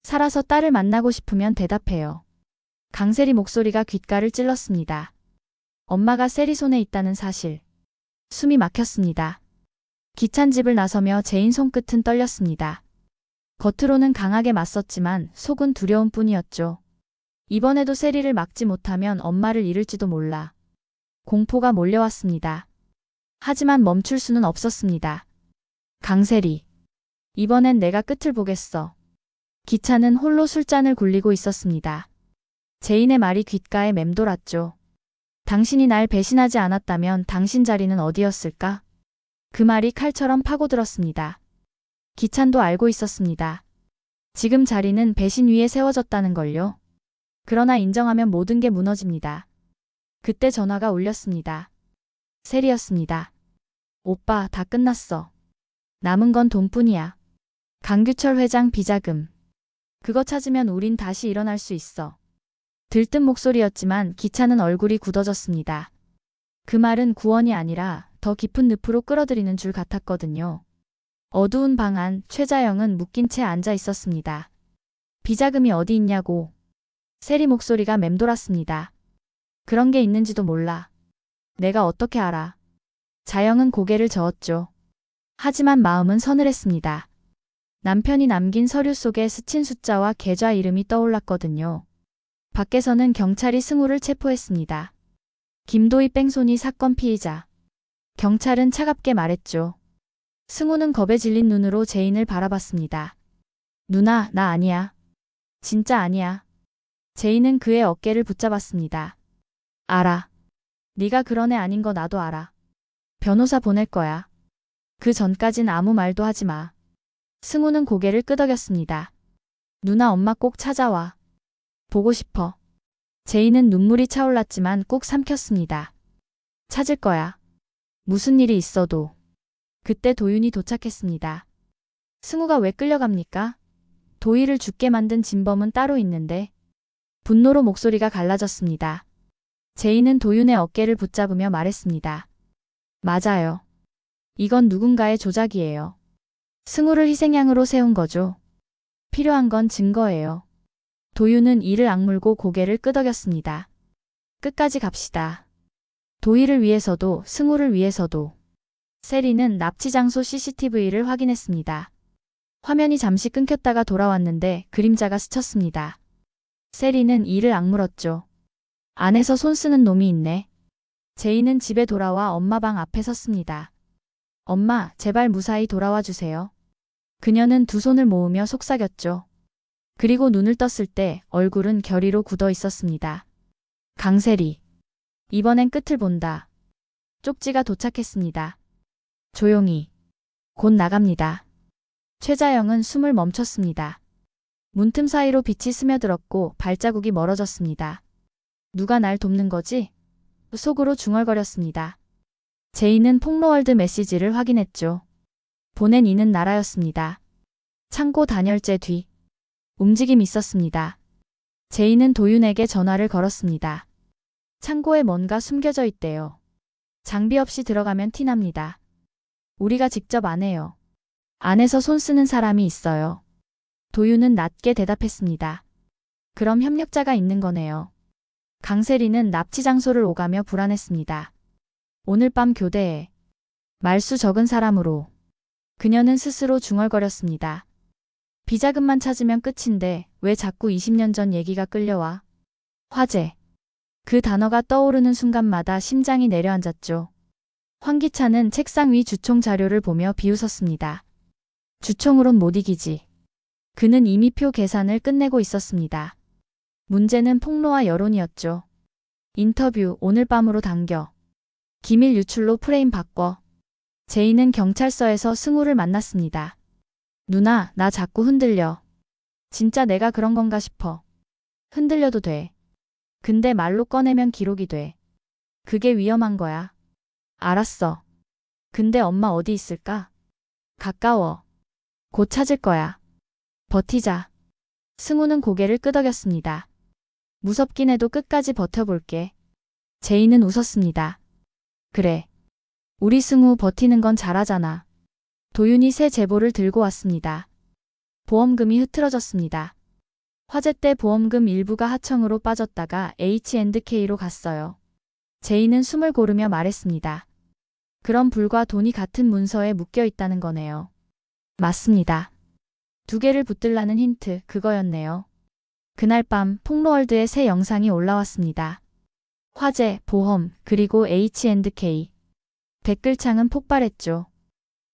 살아서 딸을 만나고 싶으면 대답해요. 강세리 목소리가 귓가를 찔렀습니다. 엄마가 세리 손에 있다는 사실. 숨이 막혔습니다. 기찬 집을 나서며 제인 손끝은 떨렸습니다. 겉으로는 강하게 맞섰지만 속은 두려움 뿐이었죠. 이번에도 세리를 막지 못하면 엄마를 잃을지도 몰라. 공포가 몰려왔습니다. 하지만 멈출 수는 없었습니다. 강세리. 이번엔 내가 끝을 보겠어. 기찬은 홀로 술잔을 굴리고 있었습니다. 제인의 말이 귓가에 맴돌았죠. 당신이 날 배신하지 않았다면 당신 자리는 어디였을까? 그 말이 칼처럼 파고들었습니다. 기찬도 알고 있었습니다. 지금 자리는 배신 위에 세워졌다는 걸요. 그러나 인정하면 모든 게 무너집니다. 그때 전화가 울렸습니다. 세리였습니다. 오빠, 다 끝났어. 남은 건 돈뿐이야. 강규철 회장 비자금. 그거 찾으면 우린 다시 일어날 수 있어. 들뜬 목소리였지만 기찬은 얼굴이 굳어졌습니다. 그 말은 구원이 아니라 더 깊은 늪으로 끌어들이는 줄 같았거든요. 어두운 방 안 최자영은 묶인 채 앉아 있었습니다. 비자금이 어디 있냐고. 세리 목소리가 맴돌았습니다. 그런 게 있는지도 몰라. 내가 어떻게 알아. 자영은 고개를 저었죠. 하지만 마음은 서늘했습니다. 남편이 남긴 서류 속에 스친 숫자와 계좌 이름이 떠올랐거든요. 밖에서는 경찰이 승우를 체포했습니다. 김도희 뺑소니 사건 피의자. 경찰은 차갑게 말했죠. 승우는 겁에 질린 눈으로 제인을 바라봤습니다. 누나, 나 아니야. 진짜 아니야. 제인은 그의 어깨를 붙잡았습니다. 알아. 네가 그런 애 아닌 거 나도 알아. 변호사 보낼 거야. 그 전까진 아무 말도 하지 마. 승우는 고개를 끄덕였습니다. 누나, 엄마 꼭 찾아와. 보고 싶어. 제인은 눈물이 차올랐지만 꾹 삼켰습니다. 찾을 거야. 무슨 일이 있어도. 그때 도윤이 도착했습니다. 승우가 왜 끌려갑니까? 도희를 죽게 만든 진범은 따로 있는데. 분노로 목소리가 갈라졌습니다. 제인은 도윤의 어깨를 붙잡으며 말했습니다. 맞아요. 이건 누군가의 조작이에요. 승우를 희생양으로 세운 거죠. 필요한 건 증거예요. 도윤은 이를 악물고 고개를 끄덕였습니다. 끝까지 갑시다. 도희를 위해서도 승우를 위해서도. 세리는 납치 장소 CCTV를 확인했습니다. 화면이 잠시 끊겼다가 돌아왔는데 그림자가 스쳤습니다. 세리는 이를 악물었죠. 안에서 손 쓰는 놈이 있네. 제인은 집에 돌아와 엄마 방 앞에 섰습니다. 엄마, 제발 무사히 돌아와 주세요. 그녀는 두 손을 모으며 속삭였죠. 그리고 눈을 떴을 때 얼굴은 결의로 굳어 있었습니다. 강세리. 이번엔 끝을 본다. 쪽지가 도착했습니다. 조용히. 곧 나갑니다. 최자영은 숨을 멈췄습니다. 문틈 사이로 빛이 스며들었고 발자국이 멀어졌습니다. 누가 날 돕는 거지? 속으로 중얼거렸습니다. 제인은 폭로월드 메시지를 확인했죠. 보낸 이는 나라였습니다. 창고 단열재 뒤. 움직임이 있었습니다. 제인은 도윤에게 전화를 걸었습니다. 창고에 뭔가 숨겨져 있대요. 장비 없이 들어가면 티납니다. 우리가 직접 안 해요. 안에서 손 쓰는 사람이 있어요. 도윤은 낮게 대답했습니다. 그럼 협력자가 있는 거네요. 강세리는 납치 장소를 오가며 불안했습니다. 오늘 밤 교대에. 말수 적은 사람으로. 그녀는 스스로 중얼거렸습니다. 비자금만 찾으면 끝인데 왜 자꾸 20년 전 얘기가 끌려와? 화재. 그 단어가 떠오르는 순간마다 심장이 내려앉았죠. 황기찬은 책상 위 주총 자료를 보며 비웃었습니다. 주총으론 못 이기지. 그는 이미 표 계산을 끝내고 있었습니다. 문제는 폭로와 여론이었죠. 인터뷰 오늘 밤으로 당겨. 기밀 유출로 프레임 바꿔. 제인은 경찰서에서 승우를 만났습니다. 누나, 나 자꾸 흔들려. 진짜 내가 그런 건가 싶어. 흔들려도 돼. 근데 말로 꺼내면 기록이 돼. 그게 위험한 거야. 알았어. 근데 엄마 어디 있을까? 가까워. 곧 찾을 거야. 버티자. 승우는 고개를 끄덕였습니다. 무섭긴 해도 끝까지 버텨볼게. 제인은 웃었습니다. 그래. 우리 승우 버티는 건 잘하잖아. 도윤이 새 제보를 들고 왔습니다. 보험금이 흐트러졌습니다. 화재 때 보험금 일부가 하청으로 빠졌다가 H&K로 갔어요. 제이는 숨을 고르며 말했습니다. 그럼 불과 돈이 같은 문서에 묶여 있다는 거네요. 맞습니다. 두 개를 붙들라는 힌트, 그거였네요. 그날 밤 폭로월드에 새 영상이 올라왔습니다. 화재, 보험, 그리고 H&K. 댓글창은 폭발했죠.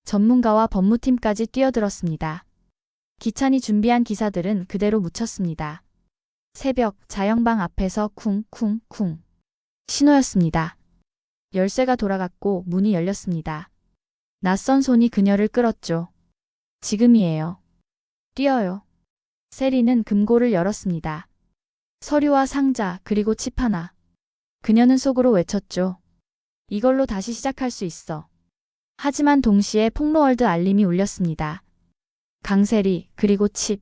전문가와 법무팀까지 뛰어들었습니다. 기찬이 준비한 기사들은 그대로 묻혔습니다. 새벽 자영방 앞에서 쿵쿵쿵. 신호였습니다. 열쇠가 돌아갔고 문이 열렸습니다. 낯선 손이 그녀를 끌었죠. 지금이에요. 뛰어요. 세리는 금고를 열었습니다. 서류와 상자 그리고 칩 하나. 그녀는 속으로 외쳤죠. 이걸로 다시 시작할 수 있어. 하지만 동시에 폭로월드 알림이 울렸습니다. 강세리 그리고 칩.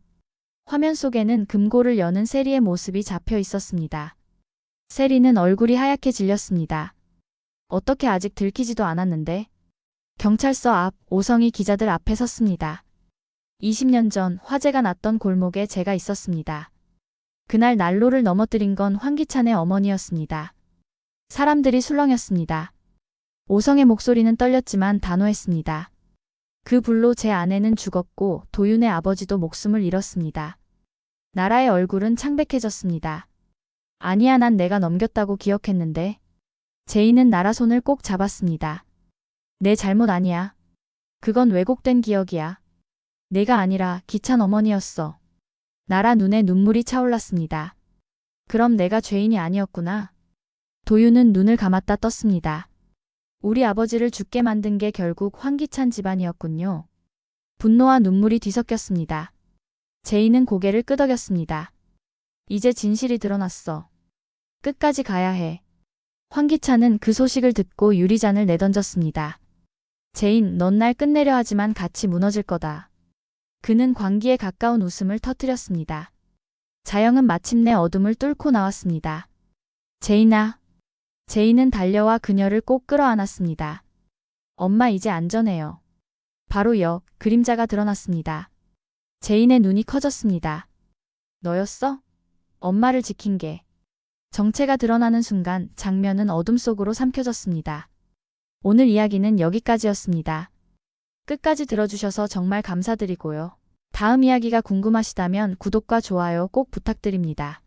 화면 속에는 금고를 여는 세리의 모습이 잡혀 있었습니다. 세리는 얼굴이 하얗게 질렸습니다. 어떻게 아직 들키지도 않았는데? 경찰서 앞 오성이 기자들 앞에 섰습니다. 20년 전 화재가 났던 골목에 제가 있었습니다. 그날 난로를 넘어뜨린 건 황기찬의 어머니였습니다. 사람들이 술렁였습니다. 오성의 목소리는 떨렸지만 단호했습니다. 그 불로 제 아내는 죽었고 도윤의 아버지도 목숨을 잃었습니다. 나라의 얼굴은 창백해졌습니다. 아니야, 난 내가 넘겼다고 기억했는데. 제이는 나라 손을 꼭 잡았습니다. 내 잘못 아니야. 그건 왜곡된 기억이야. 내가 아니라 기찬 어머니였어. 나라 눈에 눈물이 차올랐습니다. 그럼 내가 죄인이 아니었구나. 도윤은 눈을 감았다 떴습니다. 우리 아버지를 죽게 만든 게 결국 황기찬 집안이었군요. 분노와 눈물이 뒤섞였습니다. 제이는 고개를 끄덕였습니다. 이제 진실이 드러났어. 끝까지 가야 해. 황기찬은 그 소식을 듣고 유리잔을 내던졌습니다. 제인, 넌 날 끝내려 하지만 같이 무너질 거다. 그는 광기에 가까운 웃음을 터뜨렸습니다. 자영은 마침내 어둠을 뚫고 나왔습니다. 제인아. 제인은 달려와 그녀를 꼭 끌어안았습니다. 엄마, 이제 안전해요. 바로 옆 그림자가 드러났습니다. 제인의 눈이 커졌습니다. 너였어? 엄마를 지킨 게. 정체가 드러나는 순간 장면은 어둠 속으로 삼켜졌습니다. 오늘 이야기는 여기까지였습니다. 끝까지 들어주셔서 정말 감사드리고요. 다음 이야기가 궁금하시다면 구독과 좋아요 꼭 부탁드립니다.